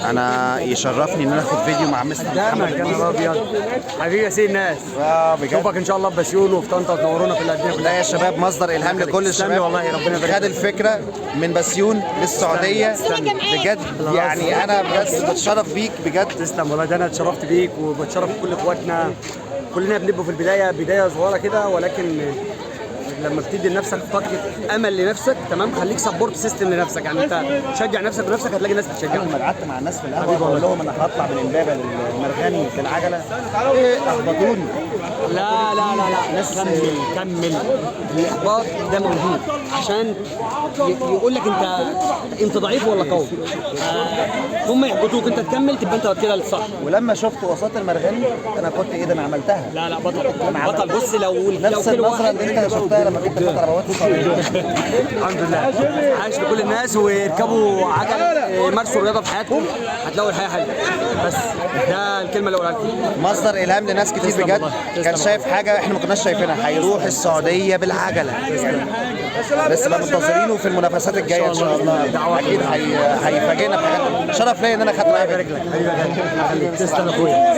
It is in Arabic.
انا يشرفني ان انا اخد فيديو مع مستر محمد يا نهار ابيض حبيبي يا سيد الناس. بجد اشوفك ان شاء الله في بسيون وفي طنطا وتنورونا في القديمه لا كلها. يا شباب، مصدر الهام لكل الشباب. والله ربنا يبارك خد الفكره من بسيون للسعوديه بجد. يعني انا بجد بتشرف بيك بجد. تسلم والله، ده انا اتشرفت بيك وبتشرف بكل اخواتنا. كلنا بنبقى في البدايه بدايه صغيره كده، ولكن لما بتدي لنفسك طاقه امل لنفسك تمام، خليك سبورت سيستم لنفسك. يعني انت شجع نفسك بنفسك هتلاقي ناس بتشجعك. لما قعدت مع الناس في القهوه بقول لهم انا هطلع من امبابه للمرغني في العجله، احبطوني. لا لا لا لا، ناس كمل. الاحباط ده موجود عشان يقول لك انت ضعيف ولا قوي. هم يحبطوك، انت تكمل تبقى انت كده الصح. ولما شفت وسط المرغني انا كنت ايه ده، انا عملتها. لا لا بطل بص لو نفس كل النظره واحد اللي انت شفتها لما كنت بتقرا رواتب الصغيره. الحمد لله. عايش لكل الناس ويركبوا عجل، يمارسوا الرياضه في حياتهم، هتلاقوا الحياه حلوه. بس ده الكلمه اللي اقولها لكم. مصدر الهام لناس كتير تسلم بجد. والله. تسلم كان شايف حاجه احنا ما كناش شايفينها، هيروح السعوديه بالعجله. لسه بقى منتظرينه في المنافسات الجايه ان شاء الله. اكيد هيفاجئنا بحاجات. شرف ليا ان انا خدت معاك. يبارك لك حبيبي، تسلم اخويا.